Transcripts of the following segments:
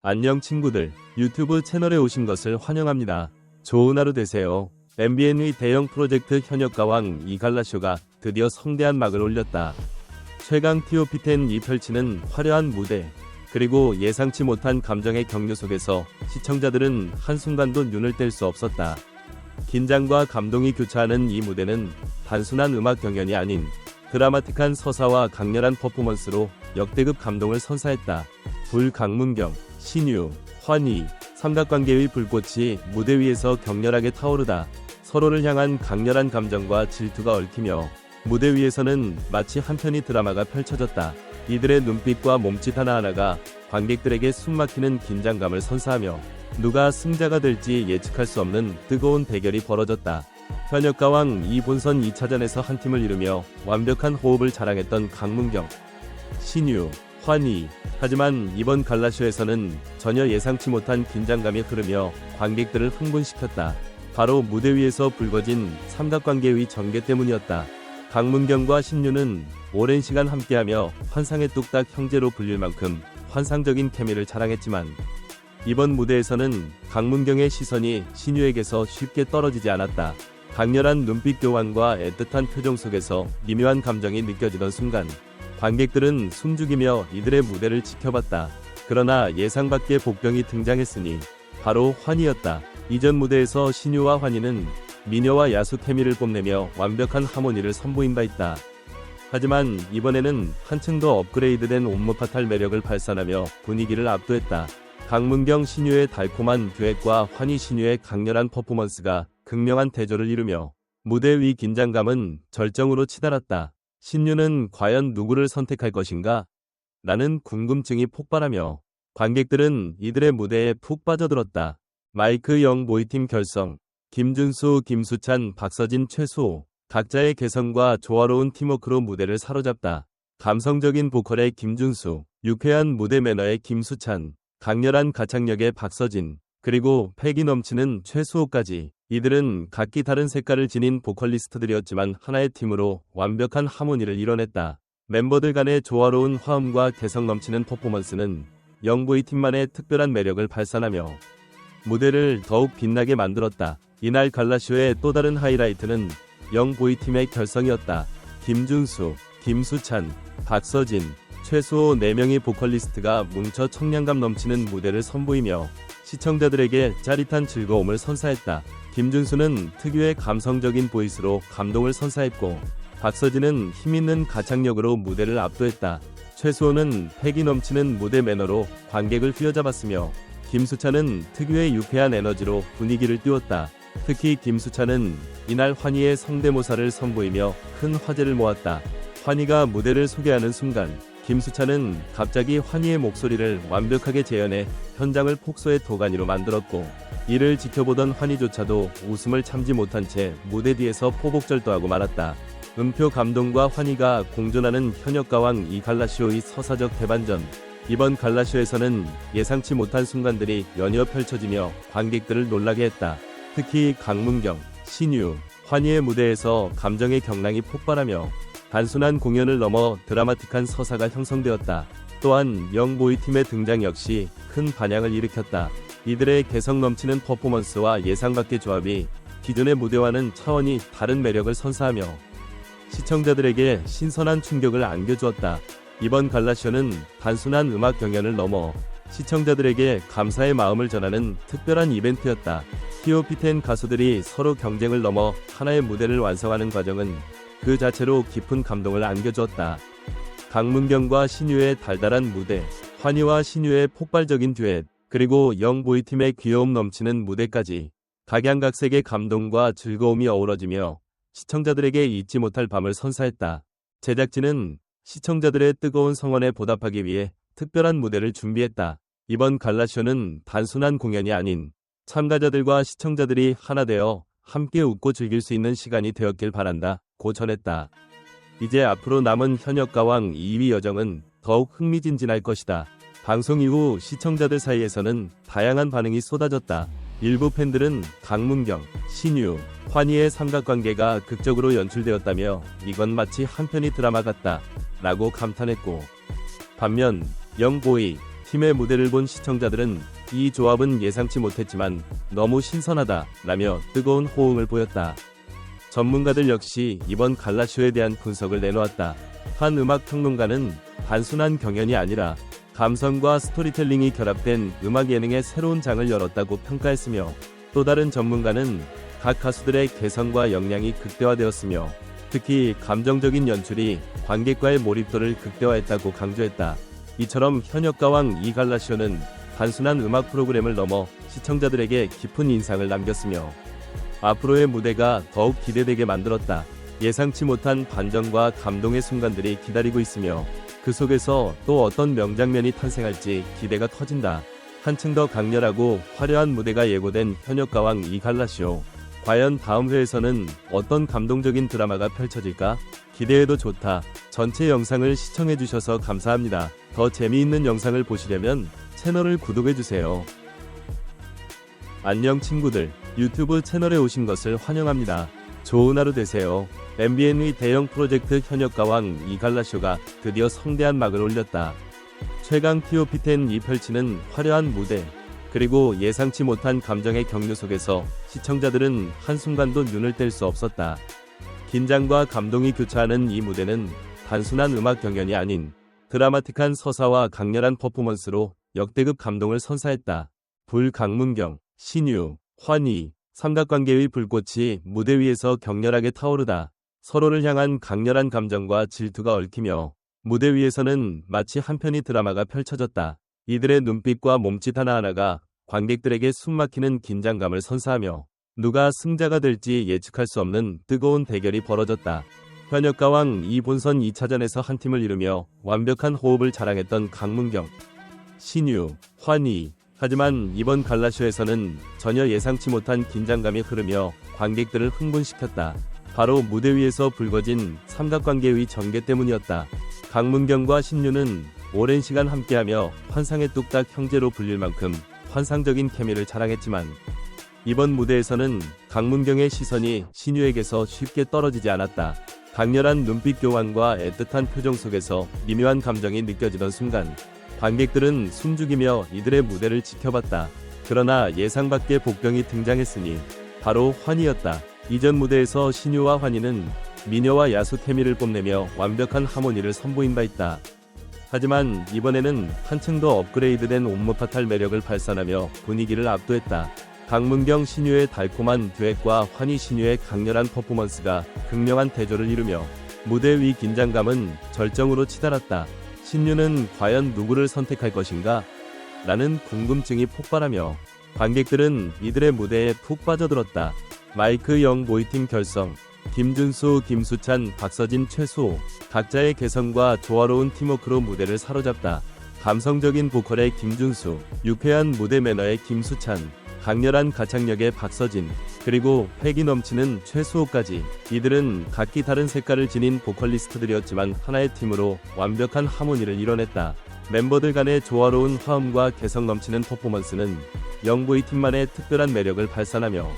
안녕 친구들, 유튜브 채널에 오신 것을 환영합니다. 좋은 하루 되세요. MBN의 대형 프로젝트 현역가왕 이갈라쇼가 드디어 성대한 막을 올렸다. 최강 TOP10이 펼치는 화려한 무대, 그리고 예상치 못한 감정의 격려 속에서 시청자들은 한순간도 눈을 뗄 수 없었다. 긴장과 감동이 교차하는 이 무대는 단순한 음악 경연이 아닌 드라마틱한 서사와 강렬한 퍼포먼스로 역대급 감동을 선사했다. 강문경, 신유, 환희, 삼각관계의 불꽃이 무대 위에서 격렬하게 타오르다 서로를 향한 강렬한 감정과 질투가 얽히며 무대 위에서는 마치 한편의 드라마가 펼쳐졌다. 이들의 눈빛과 몸짓 하나하나가 관객들에게 숨막히는 긴장감을 선사하며 누가 승자가 될지 예측할 수 없는 뜨거운 대결이 벌어졌다. 현역가왕 2본선 2차전에서 한 팀을 이루며 완벽한 호흡을 자랑했던 강문경, 신유, 환희. 하지만 이번 갈라쇼에서는 전혀 예상치 못한 긴장감이 흐르며 관객들을 흥분시켰다. 바로 무대 위에서 불거진 삼각관계의 전개 때문이었다. 강문경과 신유는 오랜 시간 함께하며 환상의 뚝딱 형제로 불릴 만큼 환상적인 케미를 자랑했지만 이번 무대에서는 강문경의 시선이 신유에게서 쉽게 떨어지지 않았다. 강렬한 눈빛 교환과 애틋한 표정 속에서 미묘한 감정이 느껴지던 순간 관객들은 숨죽이며 이들의 무대를 지켜봤다. 그러나 예상 밖의 복병이 등장했으니 바로 환희였다. 이전 무대에서 신유와 환희는 미녀와 야수 케미를 뽐내며 완벽한 하모니를 선보인 바 있다. 하지만 이번에는 한층 더 업그레이드된 온무파탈 매력을 발산하며 분위기를 압도했다. 강문경 신유의 달콤한 듀엣과 환희 신유의 강렬한 퍼포먼스가 극명한 대조를 이루며 무대 위 긴장감은 절정으로 치달았다. 신유는 과연 누구를 선택할 것인가? 라는 궁금증이 폭발하며 관객들은 이들의 무대에 푹 빠져들었다. 마이크 영 모이팀 결성, 김준수, 김수찬, 박서진, 최수호. 각자의 개성과 조화로운 팀워크로 무대를 사로잡다. 감성적인 보컬의 김준수, 유쾌한 무대 매너의 김수찬, 강렬한 가창력의 박서진, 그리고 패기 넘치는 최수호까지. 이들은 각기 다른 색깔을 지닌 보컬리스트들이었지만 하나의 팀으로 완벽한 하모니를 이뤄냈다. 멤버들 간의 조화로운 화음과 개성 넘치는 퍼포먼스는 영보이팀만의 특별한 매력을 발산하며 무대를 더욱 빛나게 만들었다. 이날 갈라쇼의 또 다른 하이라이트는 영보이팀의 결성이었다. 김준수, 김수찬, 박서진, 최수호 4명의 보컬리스트가 뭉쳐 청량감 넘치는 무대를 선보이며 시청자들에게 짜릿한 즐거움을 선사했다. 김준수는 특유의 감성적인 보이스로 감동을 선사했고 박서진은 힘있는 가창력으로 무대를 압도했다. 최수호는 패기 넘치는 무대 매너로 관객을 휘어잡았으며 김수찬은 특유의 유쾌한 에너지로 분위기를 띄웠다. 특히 김수찬은 이날 환희의 성대모사를 선보이며 큰 화제를 모았다. 환희가 무대를 소개하는 순간 김수찬은 갑자기 환희의 목소리를 완벽하게 재현해 현장을 폭소의 도가니로 만들었고 이를 지켜보던 환희조차도 웃음을 참지 못한 채 무대 뒤에서 포복절도하고 말았다. 음표 감동과 환희가 공존하는 현역가왕 이갈라쇼의 서사적 대반전. 이번 갈라쇼에서는 예상치 못한 순간들이 연이어 펼쳐지며 관객들을 놀라게 했다. 특히 강문경, 신유, 환희의 무대에서 감정의 경랑이 폭발하며 단순한 공연을 넘어 드라마틱한 서사가 형성되었다. 또한 영보이팀의 등장 역시 큰 반향을 일으켰다. 이들의 개성 넘치는 퍼포먼스와 예상 밖의 조합이 기존의 무대와는 차원이 다른 매력을 선사하며 시청자들에게 신선한 충격을 안겨주었다. 이번 갈라쇼는 단순한 음악 경연을 넘어 시청자들에게 감사의 마음을 전하는 특별한 이벤트였다. TOP10 가수들이 서로 경쟁을 넘어 하나의 무대를 완성하는 과정은 그 자체로 깊은 감동을 안겨주었다. 강문경과 신유의 달달한 무대, 환희와 신유의 폭발적인 듀엣, 그리고 영보이팀의 귀여움 넘치는 무대까지 각양각색의 감동과 즐거움이 어우러지며 시청자들에게 잊지 못할 밤을 선사했다. 제작진은 시청자들의 뜨거운 성원에 보답하기 위해 특별한 무대를 준비했다. 이번 갈라쇼는 단순한 공연이 아닌 참가자들과 시청자들이 하나 되어 함께 웃고 즐길 수 있는 시간이 되었길 바란다 고 전했다. 이제 앞으로 남은 현역가왕 2위 여정은 더욱 흥미진진할 것이다. 방송 이후 시청자들 사이에서는 다양한 반응이 쏟아졌다. 일부 팬들은 강문경, 신유, 환희의 삼각관계가 극적으로 연출되었다며 이건 마치 한편의 드라마 같다 라고 감탄했고 반면 영보이, 팀의 무대를 본 시청자들은 이 조합은 예상치 못했지만 너무 신선하다 라며 뜨거운 호응을 보였다. 전문가들 역시 이번 갈라쇼에 대한 분석을 내놓았다. 한 음악 평론가는 단순한 경연이 아니라 감성과 스토리텔링이 결합된 음악 예능의 새로운 장을 열었다고 평가했으며, 또 다른 전문가는 각 가수들의 개성과 역량이 극대화되었으며 특히 감정적인 연출이 관객과의 몰입도를 극대화했다고 강조했다. 이처럼 현역가왕 이 갈라쇼는 단순한 음악 프로그램을 넘어 시청자들에게 깊은 인상을 남겼으며 앞으로의 무대가 더욱 기대되게 만들었다. 예상치 못한 반전과 감동의 순간들이 기다리고 있으며 그 속에서 또 어떤 명장면이 탄생할지 기대가 커진다. 한층 더 강렬하고 화려한 무대가 예고된 현역가왕 이 갈라쇼. 과연 다음 회에서는 어떤 감동적인 드라마가 펼쳐질까? 기대해도 좋다. 전체 영상을 시청해주셔서 감사합니다. 더 재미있는 영상을 보시려면 채널을 구독해주세요. 안녕 친구들, 유튜브 채널에 오신 것을 환영합니다. 좋은 하루 되세요. MBN의 대형 프로젝트 현역가왕 이 갈라쇼가 드디어 성대한 막을 올렸다. 최강 TOP10이 펼치는 화려한 무대, 그리고 예상치 못한 감정의 격려 속에서 시청자들은 한순간도 눈을 뗄 수 없었다. 긴장과 감동이 교차하는 이 무대는 단순한 음악 경연이 아닌 드라마틱한 서사와 강렬한 퍼포먼스로 역대급 감동을 선사했다. 강문경, 신유, 환희, 삼각관계의 불꽃이 무대 위에서 격렬하게 타오르다 서로를 향한 강렬한 감정과 질투가 얽히며 무대 위에서는 마치 한편의 드라마가 펼쳐졌다. 이들의 눈빛과 몸짓 하나하나가 관객들에게 숨막히는 긴장감을 선사하며 누가 승자가 될지 예측할 수 없는 뜨거운 대결이 벌어졌다. 현역가왕 이 본선 2차전에서 한 팀을 이루며 완벽한 호흡을 자랑했던 강문경, 신유, 환희. 하지만 이번 갈라쇼에서는 전혀 예상치 못한 긴장감이 흐르며 관객들을 흥분시켰다. 바로 무대 위에서 불거진 삼각관계의 전개 때문이었다. 강문경과 신유는 오랜 시간 함께하며 환상의 뚝딱 형제로 불릴 만큼 환상적인 케미를 자랑했지만 이번 무대에서는 강문경의 시선이 신유에게서 쉽게 떨어지지 않았다. 강렬한 눈빛 교환과 애틋한 표정 속에서 미묘한 감정이 느껴지던 순간 관객들은 숨죽이며 이들의 무대를 지켜봤다. 그러나 예상 밖의 복병이 등장했으니 바로 환희였다. 이전 무대에서 신유와 환희는 미녀와 야수 케미를 뽐내며 완벽한 하모니를 선보인 바 있다. 하지만 이번에는 한층 더 업그레이드된 옴므파탈 매력을 발산하며 분위기를 압도했다. 강문경 신유의 달콤한 듀엣과 환희 신유의 강렬한 퍼포먼스가 극명한 대조를 이루며 무대 위 긴장감은 절정으로 치달았다. 신유는 과연 누구를 선택할 것인가? 라는 궁금증이 폭발하며 관객들은 이들의 무대에 푹 빠져들었다. 마이크 영 모이팀 결성, 김준수, 김수찬, 박서진, 최수호. 각자의 개성과 조화로운 팀워크로 무대를 사로잡다. 감성적인 보컬의 김준수, 유쾌한 무대 매너의 김수찬, 강렬한 가창력의 박서진, 그리고 패기 넘치는 최수호까지. 이들은 각기 다른 색깔을 지닌 보컬리스트들이었지만 하나의 팀으로 완벽한 하모니를 이뤄냈다. 멤버들 간의 조화로운 화음과 개성 넘치는 퍼포먼스는 영보이팀만의 특별한 매력을 발산하며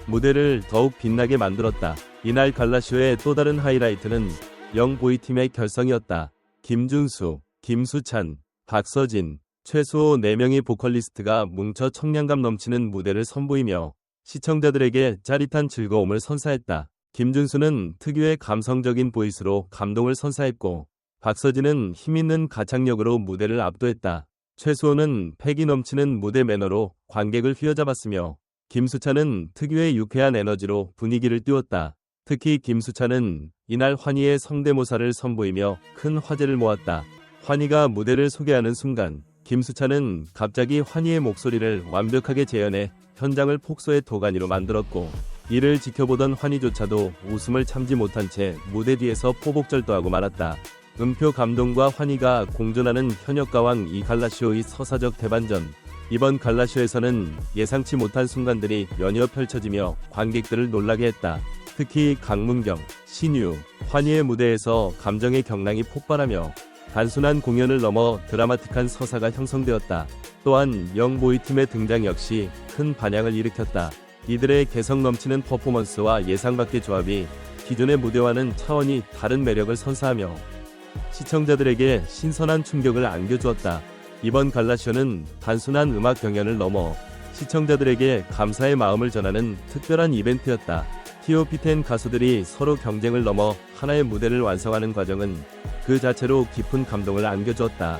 무대를 더욱 빛나게 만들었다. 이날 갈라쇼의 또 다른 하이라이트는 영보이팀의 결성이었다. 김준수, 김수찬, 박서진, 최수호 4명의 보컬리스트가 뭉쳐 청량감 넘치는 무대를 선보이며 시청자들에게 짜릿한 즐거움을 선사했다. 김준수는 특유의 감성적인 보이스로 감동을 선사했고 박서진은 힘있는 가창력으로 무대를 압도했다. 최수호는 패기 넘치는 무대 매너로 관객을 휘어잡았으며 김수찬은 특유의 유쾌한 에너지로 분위기를 띄웠다. 특히 김수찬은 이날 환희의 성대모사를 선보이며 큰 화제를 모았다. 환희가 무대를 소개하는 순간 김수찬은 갑자기 환희의 목소리를 완벽하게 재현해 현장을 폭소의 도가니로 만들었고 이를 지켜보던 환희조차도 웃음을 참지 못한 채 무대 뒤에서 포복절도하고 말았다. 음표 감동과 환희가 공존하는 현역가왕 이 갈라쇼의 서사적 대반전. 이번 갈라쇼에서는 예상치 못한 순간들이 연이어 펼쳐지며 관객들을 놀라게 했다. 특히 강문경, 신유, 환희의 무대에서 감정의 경랑이 폭발하며 단순한 공연을 넘어 드라마틱한 서사가 형성되었다. 또한 영보이팀의 등장 역시 큰 반향을 일으켰다. 이들의 개성 넘치는 퍼포먼스와 예상 밖의 조합이 기존의 무대와는 차원이 다른 매력을 선사하며 시청자들에게 신선한 충격을 안겨주었다. 이번 갈라쇼는 단순한 음악 경연을 넘어 시청자들에게 감사의 마음을 전하는 특별한 이벤트였다. TOP10 가수들이 서로 경쟁을 넘어 하나의 무대를 완성하는 과정은 그 자체로 깊은 감동을 안겨주었다.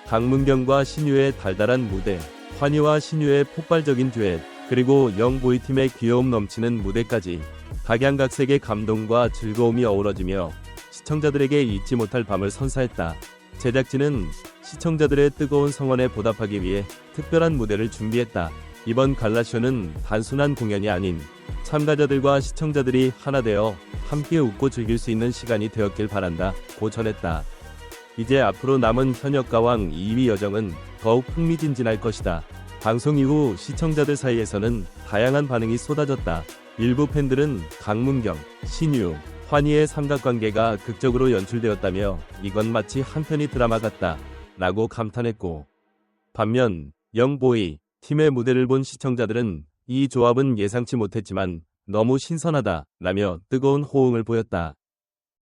강문경과 신유의 달달한 무대, 환희와 신유의 폭발적인 듀엣, 그리고 영보이팀의 귀여움 넘치는 무대까지 각양각색의 감동과 즐거움이 어우러지며 시청자들에게 잊지 못할 밤을 선사했다. 제작진은 시청자들의 뜨거운 성원에 보답하기 위해 특별한 무대를 준비했다. 이번 갈라쇼는 단순한 공연이 아닌 참가자들과 시청자들이 하나 되어 함께 웃고 즐길 수 있는 시간이 되었길 바란다 고 전했다. 이제 앞으로 남은 현역가왕 2위 여정은 더욱 흥미진진할 것이다. 방송 이후 시청자들 사이에서는 다양한 반응이 쏟아졌다. 일부 팬들은 강문경, 신유, 환희의 삼각관계가 극적으로 연출되었다며 이건 마치 한편의 드라마 같다 라고 감탄했고, 반면 영보이 팀의 무대를 본 시청자들은 이 조합은 예상치 못했지만 너무 신선하다 라며 뜨거운 호응을 보였다.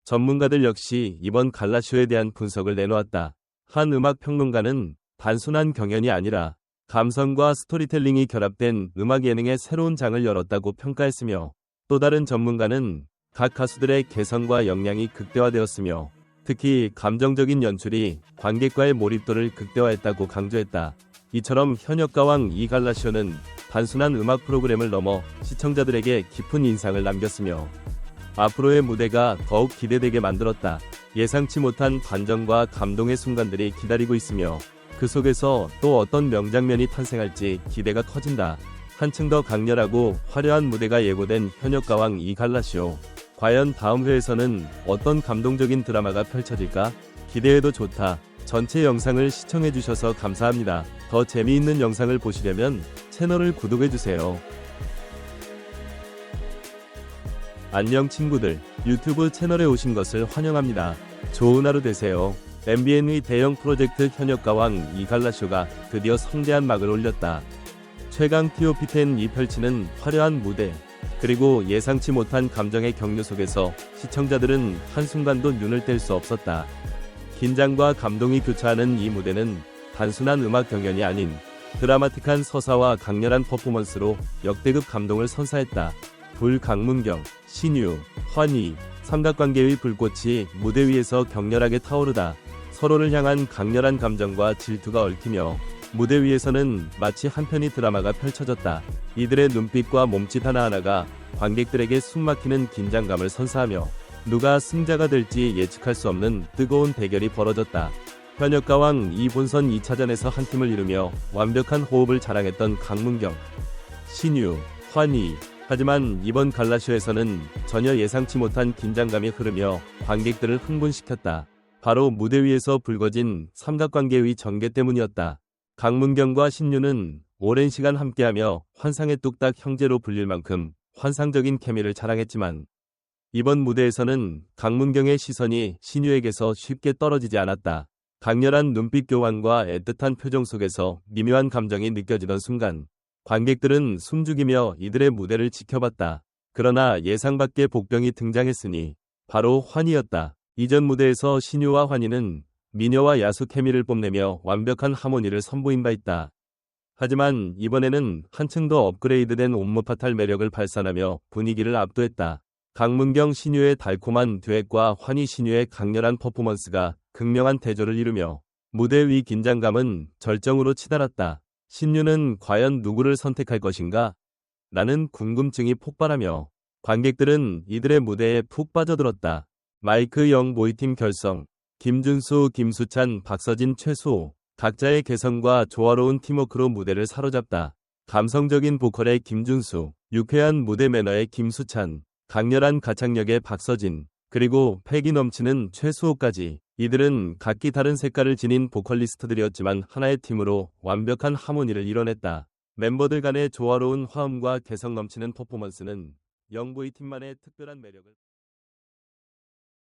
전문가들 역시 이번 갈라쇼에 대한 분석을 내놓았다. 한 음악 평론가는 단순한 경연이 아니라 감성과 스토리텔링이 결합된 음악 예능의 새로운 장을 열었다고 평가했으며, 또 다른 전문가는 각 가수들의 개성과 역량이 극대화되었으며 특히 감정적인 연출이 관객과의 몰입도를 극대화했다고 강조했다. 이처럼 현역가왕 이 갈라쇼는 단순한 음악 프로그램을 넘어 시청자들에게 깊은 인상을 남겼으며 앞으로의 무대가 더욱 기대되게 만들었다. 예상치 못한 반전과 감동의 순간들이 기다리고 있으며 그 속에서 또 어떤 명장면이 탄생할지 기대가 커진다. 한층 더 강렬하고 화려한 무대가 예고된 현역가왕 이 갈라쇼. 과연 다음 회에서는 어떤 감동적인 드라마가 펼쳐질까? 기대해도 좋다. 전체 영상을 시청해주셔서 감사합니다. 더 재미있는 영상을 보시려면 채널을 구독해주세요. 안녕 친구들, 유튜브 채널에 오신 것을 환영합니다. 좋은 하루 되세요. MBN의 대형 프로젝트 현역가왕 이 갈라쇼가 드디어 성대한 막을 올렸다. 최강 TOP10이 펼치는 화려한 무대, 그리고 예상치 못한 감정의 격려 속에서 시청자들은 한순간도 눈을 뗄 수 없었다. 긴장과 감동이 교차하는 이 무대는 단순한 음악 경연이 아닌 드라마틱한 서사와 강렬한 퍼포먼스로 역대급 감동을 선사했다. 강문경, 신유, 환희, 삼각관계의 불꽃이 무대 위에서 격렬하게 타오르다 서로를 향한 강렬한 감정과 질투가 얽히며 무대 위에서는 마치 한편의 드라마가 펼쳐졌다. 이들의 눈빛과 몸짓 하나하나가 관객들에게 숨막히는 긴장감을 선사하며 누가 승자가 될지 예측할 수 없는 뜨거운 대결이 벌어졌다. 현역가왕 이 본선 2차전에서 한 팀을 이루며 완벽한 호흡을 자랑했던 강문경, 신유, 환희. 하지만 이번 갈라쇼에서는 전혀 예상치 못한 긴장감이 흐르며 관객들을 흥분시켰다. 바로 무대 위에서 불거진 삼각관계의 전개 때문이었다. 강문경과 신유는 오랜 시간 함께하며 환상의 뚝딱 형제로 불릴 만큼 환상적인 케미를 자랑했지만 이번 무대에서는 강문경의 시선이 신유에게서 쉽게 떨어지지 않았다. 강렬한 눈빛 교환과 애틋한 표정 속에서 미묘한 감정이 느껴지던 순간 관객들은 숨죽이며 이들의 무대를 지켜봤다. 그러나 예상 밖의 복병이 등장했으니 바로 환희였다. 이전 무대에서 신유와 환희는 미녀와 야수 케미를 뽐내며 완벽한 하모니를 선보인 바 있다. 하지만 이번에는 한층 더 업그레이드된 온무파탈 매력을 발산하며 분위기를 압도했다. 강문경 신유의 달콤한 듀엣과 환희 신유의 강렬한 퍼포먼스가 극명한 대조를 이루며 무대 위 긴장감은 절정으로 치달았다. 신유는 과연 누구를 선택할 것인가? 라는 궁금증이 폭발하며 관객들은 이들의 무대에 푹 빠져들었다. 마이크 영 모이팀 결성, 김준수, 김수찬, 박서진, 최수호. 각자의 개성과 조화로운 팀워크로 무대를 사로잡다. 감성적인 보컬의 김준수, 유쾌한 무대 매너의 김수찬, 강렬한 가창력의 박서진, 그리고 패기 넘치는 최수호까지. 이들은 각기 다른 색깔을 지닌 보컬리스트들이었지만 하나의 팀으로 완벽한 하모니를 이뤄냈다. 멤버들 간의 조화로운 화음과 개성 넘치는 퍼포먼스는 영보이 팀만의 특별한 매력을